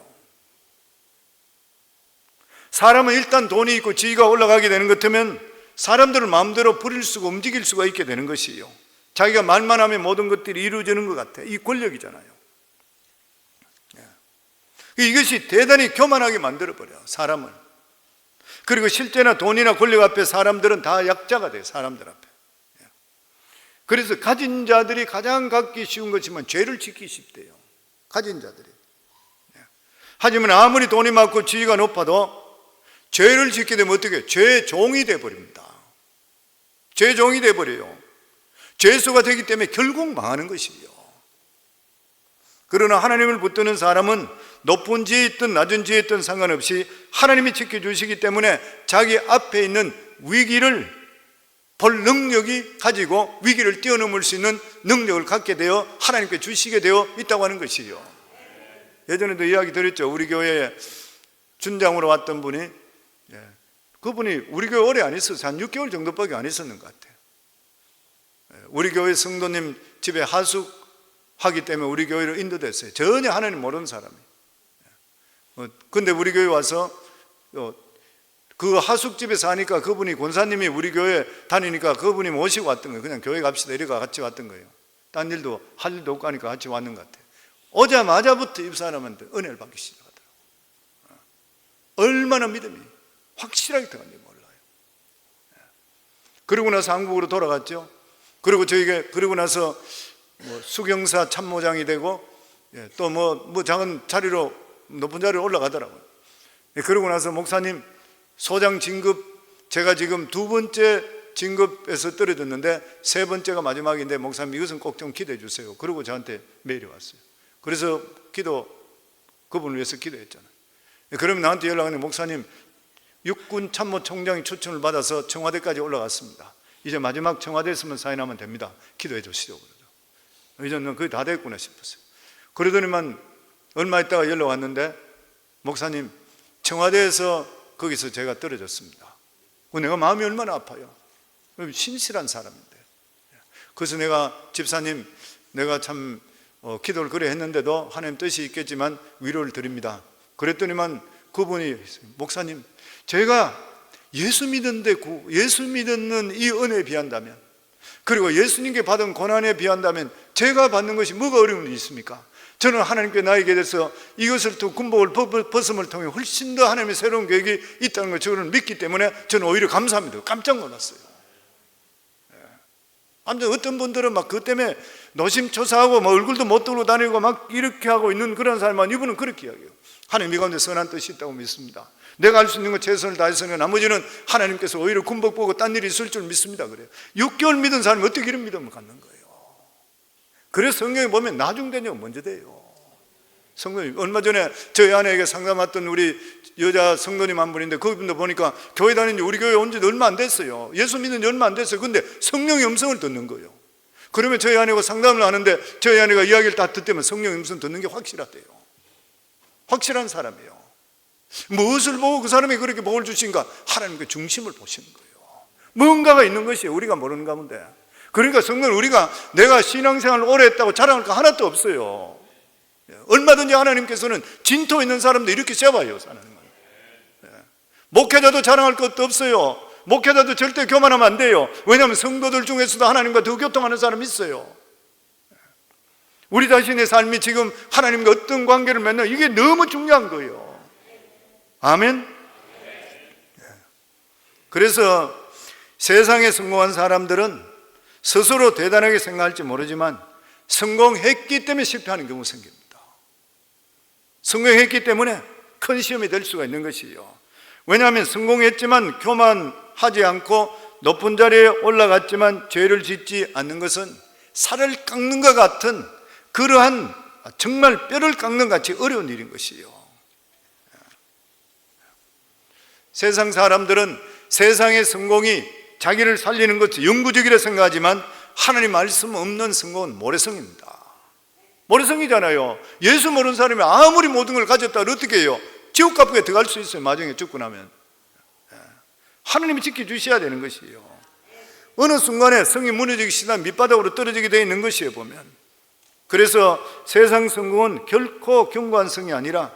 사람은 일단 돈이 있고 지위가 올라가게 되는 것 같으면 사람들을 마음대로 부릴 수가 움직일 수가 있게 되는 것이에요. 자기가 말만 하면 모든 것들이 이루어지는 것 같아. 이 권력이잖아요. 이것이 대단히 교만하게 만들어버려, 사람을. 그리고 실제나 돈이나 권력 앞에 사람들은 다 약자가 돼요, 사람들 앞에. 그래서 가진 자들이 가장 갖기 쉬운 것이면 죄를 짓기 쉽대요, 가진 자들이. 하지만 아무리 돈이 많고 지위가 높아도 죄를 짓게 되면 어떻게 해요? 죄의 종이 되어버립니다. 죄의 종이 되어버려요. 죄수가 되기 때문에 결국 망하는 것이에요. 그러나 하나님을 붙드는 사람은 높은 지에 있든 낮은 지에 있든 상관없이 하나님이 지켜주시기 때문에 자기 앞에 있는 위기를 볼 능력이 가지고 위기를 뛰어넘을 수 있는 능력을 갖게 되어 하나님께 주시게 되어 있다고 하는 것이에요. 예전에도 이야기 드렸죠. 우리 교회에 준장으로 왔던 분이, 그분이 우리 교회 오래 안 있어서 한 6개월 정도밖에 안 있었는 것 같아요. 우리 교회 성도님 집에 하숙하기 때문에 우리 교회로 인도됐어요. 전혀 하나님 모르는 사람이. 근데 우리 교회 와서 그 하숙집에서 하니까 그분이 권사님이 우리 교회 다니니까 그분이 모시고 왔던 거예요. 그냥 교회 갑시다 이래가 같이 왔던 거예요. 딴 일도 할 일도 없고 하니까 같이 왔는 것 같아요. 오자마자부터 이 사람한테 은혜를 받기 시작하더라고요. 얼마나 믿음이 확실하게 들어간지 몰라요. 그러고 나서 한국으로 돌아갔죠. 그리고 나서 수경사 참모장이 되고 또 작은 자리로 높은 자리로 올라가더라고요. 그러고 나서 목사님 소장 진급, 제가 지금 2번째 진급에서 떨어졌는데 3번째가 마지막인데 목사님 이것은 꼭 좀 기도해 주세요. 그러고 저한테 메일이 왔어요. 그래서 그분을 위해서 기도했잖아요. 그러면 나한테 연락하는 목사님 육군 참모총장이 추천을 받아서 청와대까지 올라갔습니다. 이제 마지막 청와대에서만 사인하면 됩니다. 기도해 주시죠. 이제는 거의 다 됐구나 싶었어요. 그러더니만 얼마 있다가 연락 왔는데 목사님 청와대에서 거기서 제가 떨어졌습니다. 내가 마음이 얼마나 아파요. 신실한 사람인데. 그래서 내가 집사님 내가 참 기도를 그래 했는데도 하나님 뜻이 있겠지만 위로를 드립니다. 그랬더니만 그분이 목사님 제가 예수 믿는 이 은혜에 비한다면, 그리고 예수님께 받은 고난에 비한다면 제가 받는 것이 뭐가 어려움이 있습니까? 저는 하나님께 나에게 대해서 이것을 또 군복을 벗음을 통해 훨씬 더 하나님의 새로운 계획이 있다는 걸 저는 믿기 때문에 저는 오히려 감사합니다. 깜짝 놀랐어요. 아무튼 어떤 분들은 막 그것 때문에 노심초사하고 얼굴도 못 들고 다니고 막 이렇게 하고 있는 그런 사람만, 이분은 그렇게 이야기해요. 하나님 이 가운데 선한 뜻이 있다고 믿습니다. 내가 할 수 있는 건 최선을 다해서는 나머지는 하나님께서 오히려 군복 보고 딴 일이 있을 줄 믿습니다. 그래요. 6개월 믿은 사람이 어떻게 이런 믿음을 갖는 거예요? 그래서 성경에 보면 나중되냐고 먼저 돼요. 성도님, 얼마 전에 저희 아내에게 상담했던 우리 여자 성도님 한 분인데 그분도 보니까 교회 다니는 우리 교회 온 지 얼마 안 됐어요. 예수 믿는 지 얼마 안 됐어요. 근데 성령의 음성을 듣는 거예요. 그러면 저희 아내가 상담을 하는데 저희 아내가 이야기를 다 듣다면 성령의 음성 듣는 게 확실하대요. 확실한 사람이에요. 무엇을 보고 그 사람이 그렇게 복을 주신가? 하나님의 중심을 보시는 거예요. 뭔가가 있는 것이에요. 우리가 모르는 가운데. 그러니까 성도는 우리가 내가 신앙생활을 오래 했다고 자랑할 거 하나도 없어요. 얼마든지 하나님께서는 진토 있는 사람도 이렇게 세워요, 사는 건. 목회자도 자랑할 것도 없어요. 목회자도 절대 교만하면 안 돼요. 왜냐하면 성도들 중에서도 하나님과 더 교통하는 사람이 있어요. 우리 자신의 삶이 지금 하나님과 어떤 관계를 맺는, 이게 너무 중요한 거예요. 아멘. 그래서 세상에 성공한 사람들은 스스로 대단하게 생각할지 모르지만 성공했기 때문에 실패하는 경우가 생깁니다. 성공했기 때문에 큰 시험이 될 수가 있는 것이에요. 왜냐하면 성공했지만 교만하지 않고 높은 자리에 올라갔지만 죄를 짓지 않는 것은 살을 깎는 것 같은, 그러한 정말 뼈를 깎는 같이 어려운 일인 것이에요. 세상 사람들은 세상의 성공이 자기를 살리는 것이 영구적이라 생각하지만 하나님 말씀 없는 성공은 모래성입니다. 모래성이잖아요. 예수 모르는 사람이 아무리 모든 걸 가졌다고 어떻게 해요? 지옥 가쁘게 들어갈 수 있어요. 나중에 죽고 나면. 하나님이 지켜주셔야 되는 것이에요. 어느 순간에 성이 무너지기 시작하면 밑바닥으로 떨어지게 되어 있는 것이에요, 보면. 그래서 세상 성공은 결코 견고한 성이 아니라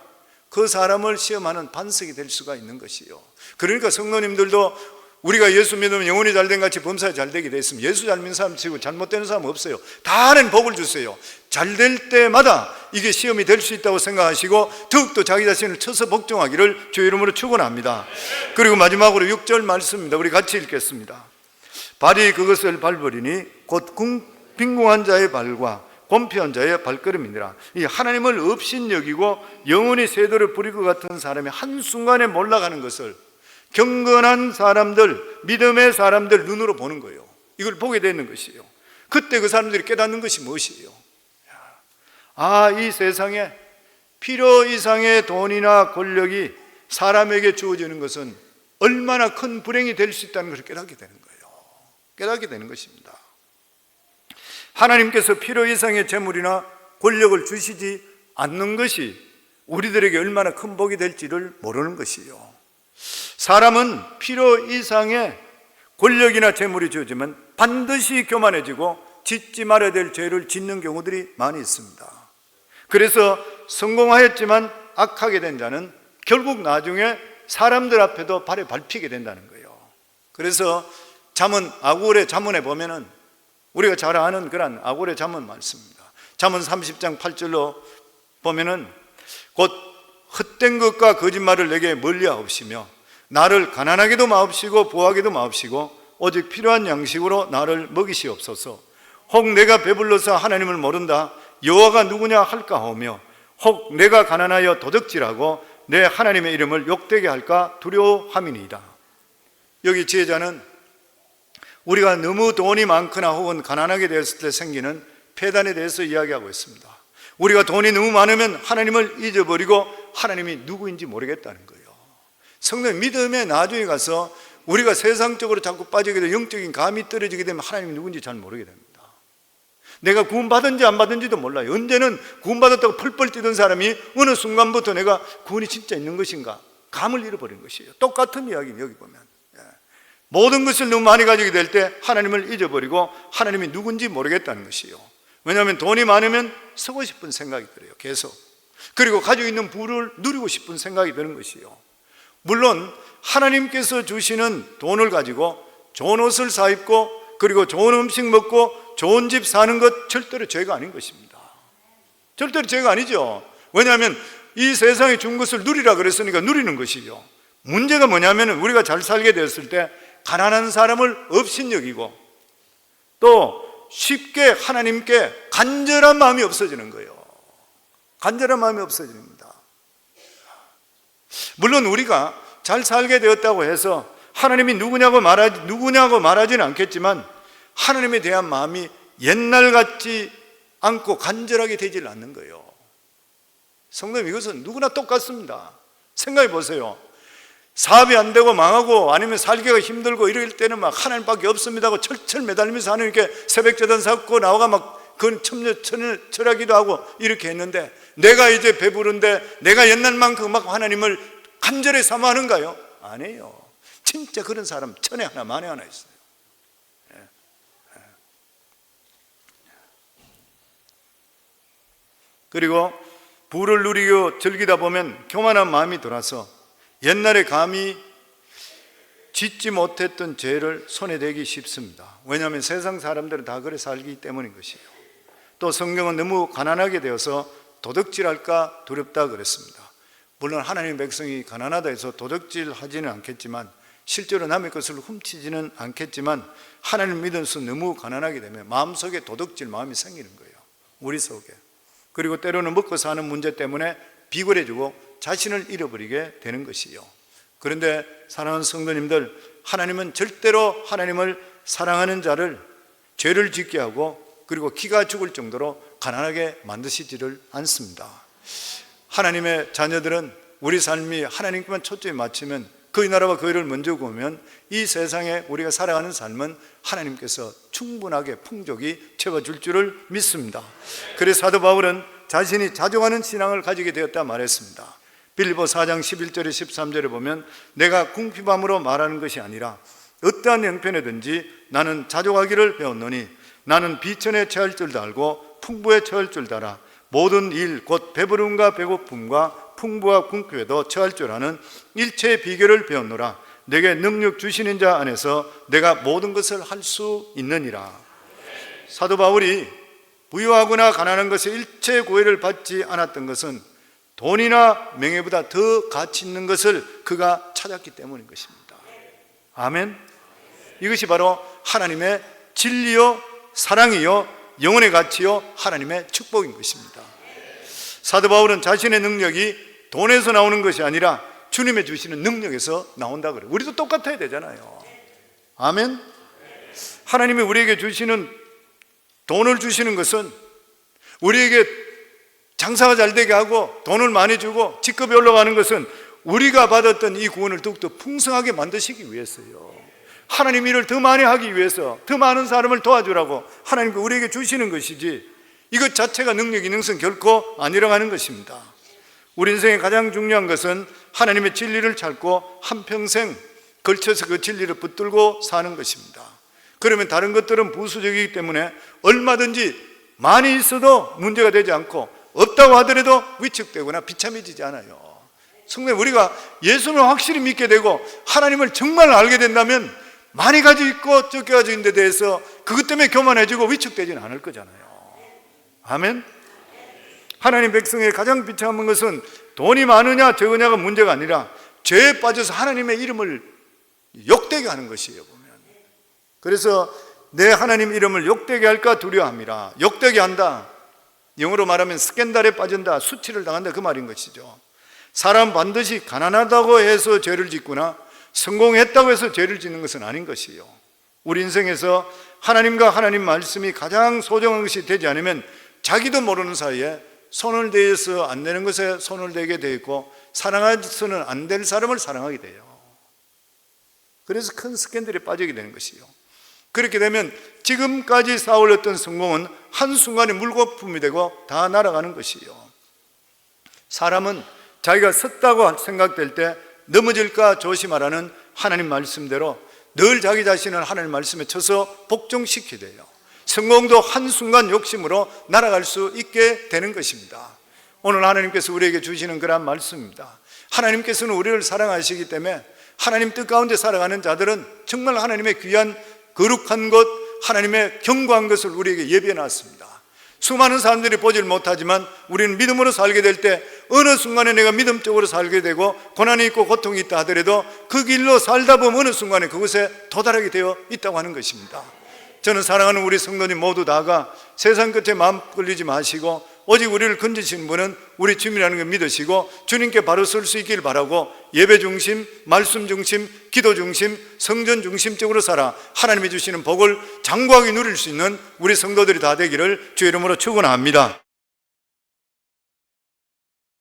그 사람을 시험하는 반석이 될 수가 있는 것이에요. 그러니까 성도님들도 우리가 예수 믿으면 영혼이 잘된 같이 범사에 잘되게 돼 있으면 예수 잘 믿는 사람 치고 잘못되는 사람 없어요. 다 하나님 복을 주세요. 잘될 때마다 이게 시험이 될 수 있다고 생각하시고 더욱더 자기 자신을 쳐서 복종하기를 주의 이름으로 축원합니다. 그리고 마지막으로 6절 말씀입니다. 우리 같이 읽겠습니다. 발이 그것을 밟으리니 곧 빈궁한 자의 발과 곤피한 자의 발걸음이니라. 이 하나님을 업신여기고 영원히 쇠도를 부릴 것 같은 사람이 한순간에 몰락하는 것을 경건한 사람들, 믿음의 사람들 눈으로 보는 거예요. 이걸 보게 되는 것이에요. 그때 그 사람들이 깨닫는 것이 무엇이에요? 이 세상에 필요 이상의 돈이나 권력이 사람에게 주어지는 것은 얼마나 큰 불행이 될 수 있다는 것을 깨닫게 되는 거예요. 깨닫게 되는 것입니다. 하나님께서 필요 이상의 재물이나 권력을 주시지 않는 것이 우리들에게 얼마나 큰 복이 될지를 모르는 것이요. 사람은 필요 이상의 권력이나 재물이 주어지면 반드시 교만해지고 짓지 말아야 될 죄를 짓는 경우들이 많이 있습니다. 그래서 성공하였지만 악하게 된 자는 결국 나중에 사람들 앞에도 발에 밟히게 된다는 거예요. 그래서 아굴의 잠언에 보면은 우리가 잘 아는 그런 아굴의 잠언 말씀입니다. 잠언 30장 8절로 보면은 곧 헛된 것과 거짓말을 내게 멀리하옵시며 나를 가난하게도 마옵시고 부하게도 마옵시고 오직 필요한 양식으로 나를 먹이시옵소서. 혹 내가 배불러서 하나님을 모른다 여호와가 누구냐 할까 하며 혹 내가 가난하여 도적질하고 내 하나님의 이름을 욕되게 할까 두려워함이니이다. 여기 지혜자는 우리가 너무 돈이 많거나 혹은 가난하게 되었을 때 생기는 폐단에 대해서 이야기하고 있습니다. 우리가 돈이 너무 많으면 하나님을 잊어버리고 하나님이 누구인지 모르겠다는 거예요. 성도님, 믿음의 나중에 가서 우리가 세상적으로 자꾸 빠지게 되고 영적인 감이 떨어지게 되면 하나님이 누군지 잘 모르게 됩니다. 내가 구원받은지 안 받은지도 몰라요. 언제는 구원받았다고 펄펄 뛰던 사람이 어느 순간부터 내가 구원이 진짜 있는 것인가 감을 잃어버린 것이에요. 똑같은 이야기는 여기 보면 모든 것을 너무 많이 가지게 될 때 하나님을 잊어버리고 하나님이 누군지 모르겠다는 것이에요. 왜냐하면 돈이 많으면 쓰고 싶은 생각이 들어요. 계속. 그리고 가지고 있는 부를 누리고 싶은 생각이 드는 것이에요. 물론 하나님께서 주시는 돈을 가지고 좋은 옷을 사 입고 그리고 좋은 음식 먹고 좋은 집 사는 것 절대로 죄가 아닌 것입니다. 절대로 죄가 아니죠. 왜냐하면 이 세상에 준 것을 누리라 그랬으니까 누리는 것이죠. 문제가 뭐냐면 우리가 잘 살게 되었을 때 가난한 사람을 업신여기고 또 쉽게 하나님께 간절한 마음이 없어지는 거예요. 간절한 마음이 없어집니다. 물론 우리가 잘 살게 되었다고 해서 하나님이 누구냐고 말하지는 않겠지만 하나님에 대한 마음이 옛날 같지 않고 간절하게 되질 않는 거예요. 성도님, 이것은 누구나 똑같습니다. 생각해 보세요. 사업이 안 되고 망하고 아니면 살기가 힘들고 이럴 때는 막 하나님밖에 없습니다 하고 철철 매달리면서 하나님께 새벽제단 샀고 나와가 막 그건 철야기도 하고 이렇게 했는데 내가 이제 배부른데 내가 옛날만큼 막 하나님을 간절히 사모하는가요? 아니에요. 진짜 그런 사람 천에 하나 만에 하나 있어요. 그리고 부를 누리고 즐기다 보면 교만한 마음이 돌아서 옛날에 감히 짓지 못했던 죄를 손에 대기 쉽습니다. 왜냐하면 세상 사람들은 다 그래 살기 때문인 것이에요. 또 성경은 너무 가난하게 되어서 도둑질할까 두렵다 그랬습니다. 물론 하나님의 백성이 가난하다 해서 도둑질하지는 않겠지만 실제로 남의 것을 훔치지는 않겠지만 하나님 믿어서 너무 가난하게 되면 마음속에 도둑질 마음이 생기는 거예요. 우리 속에. 그리고 때로는 먹고 사는 문제 때문에 비굴해지고 자신을 잃어버리게 되는 것이요. 그런데 사랑하는 성도님들, 하나님은 절대로 하나님을 사랑하는 자를 죄를 짓게 하고 그리고 기가 죽을 정도로 가난하게 만드시지를 않습니다. 하나님의 자녀들은 우리 삶이 하나님께만 초점이 맞추면 그의 나라와 그 일을 먼저 구하면 이 세상에 우리가 살아가는 삶은 하나님께서 충분하게 풍족이 채워줄 줄을 믿습니다. 그래서 사도 바울은 자신이 자족하는 신앙을 가지게 되었다 말했습니다. 빌립보 4장 11절에 13절에 보면 내가 궁핍함으로 말하는 것이 아니라 어떠한 형편에든지 나는 자족하기를 배웠노니 나는 비천에 처할 줄도 알고 풍부에 처할 줄도 알아 모든 일 곧 배부름과 배고픔과 풍부와 궁핍에도 처할 줄 아는 일체의 비결을 배웠노라. 내게 능력 주시는 자 안에서 내가 모든 것을 할 수 있느니라. 사도 바울이 부유하거나 가난한 것에 일체 구애를 받지 않았던 것은 돈이나 명예보다 더 가치 있는 것을 그가 찾았기 때문인 것입니다. 아멘. 이것이 바로 하나님의 진리요 사랑이요 영혼의 가치요 하나님의 축복인 것입니다. 사도 바울은 자신의 능력이 돈에서 나오는 것이 아니라 주님의 주시는 능력에서 나온다 그래요. 우리도 똑같아야 되잖아요. 아멘. 하나님이 우리에게 주시는 돈을 주시는 것은 우리에게 장사가 잘 되게 하고 돈을 많이 주고 직급이 올라가는 것은 우리가 받았던 이 구원을 더욱더 풍성하게 만드시기 위해서요. 하나님 일을 더 많이 하기 위해서 더 많은 사람을 도와주라고 하나님께 우리에게 주시는 것이지 이것 자체가 능력 있는 것은 결코 아니라고 하는 것입니다. 우리 인생의 가장 중요한 것은 하나님의 진리를 찾고 한평생 걸쳐서 그 진리를 붙들고 사는 것입니다. 그러면 다른 것들은 부수적이기 때문에 얼마든지 많이 있어도 문제가 되지 않고 없다고 하더라도 위축되거나 비참해지지 않아요. 성도님, 우리가 예수를 확실히 믿게 되고 하나님을 정말 알게 된다면 많이 가지고 있고 적게 가지고 있는 데 대해서 그것 때문에 교만해지고 위축되지는 않을 거잖아요. 아멘. 하나님 백성의 가장 비참한 것은 돈이 많으냐 적으냐가 문제가 아니라 죄에 빠져서 하나님의 이름을 욕되게 하는 것이에요. 보면. 그래서 내 하나님 이름을 욕되게 할까 두려워함이라. 욕되게 한다. 영어로 말하면 스캔들에 빠진다, 수치를 당한다, 그 말인 것이죠. 사람 반드시 가난하다고 해서 죄를 짓거나 성공했다고 해서 죄를 짓는 것은 아닌 것이에요. 우리 인생에서 하나님과 하나님 말씀이 가장 소중한 것이 되지 않으면 자기도 모르는 사이에 손을 대서 안 되는 것에 손을 대게 되어 있고 사랑해서는 안 될 사람을 사랑하게 돼요. 그래서 큰 스캔들에 빠지게 되는 것이에요. 그렇게 되면 지금까지 쌓아올렸던 성공은 한순간에 물거품이 되고 다 날아가는 것이에요. 사람은 자기가 섰다고 생각될 때 넘어질까 조심하라는 하나님 말씀대로 늘 자기 자신을 하나님 말씀에 쳐서 복종시켜야 돼요. 성공도 한순간 욕심으로 날아갈 수 있게 되는 것입니다. 오늘 하나님께서 우리에게 주시는 그런 말씀입니다. 하나님께서는 우리를 사랑하시기 때문에 하나님 뜻 가운데 살아가는 자들은 정말 하나님의 귀한 거룩한 것, 하나님의 견고한 것을 우리에게 예비해 놨습니다. 수많은 사람들이 보질 못하지만 우리는 믿음으로 살게 될 때 어느 순간에 내가 믿음적으로 살게 되고 고난이 있고 고통이 있다 하더라도 그 길로 살다 보면 어느 순간에 그곳에 도달하게 되어 있다고 하는 것입니다. 저는 사랑하는 우리 성도님 모두 다가 세상 끝에 마음 끌리지 마시고 오직 우리를 건지시는 분은 우리 주님이라는 걸 믿으시고 주님께 바로 설 수 있길 바라고 예배 중심, 말씀 중심, 기도 중심, 성전 중심적으로 살아 하나님이 주시는 복을 장구하게 누릴 수 있는 우리 성도들이 다 되기를 주의 이름으로 축원합니다.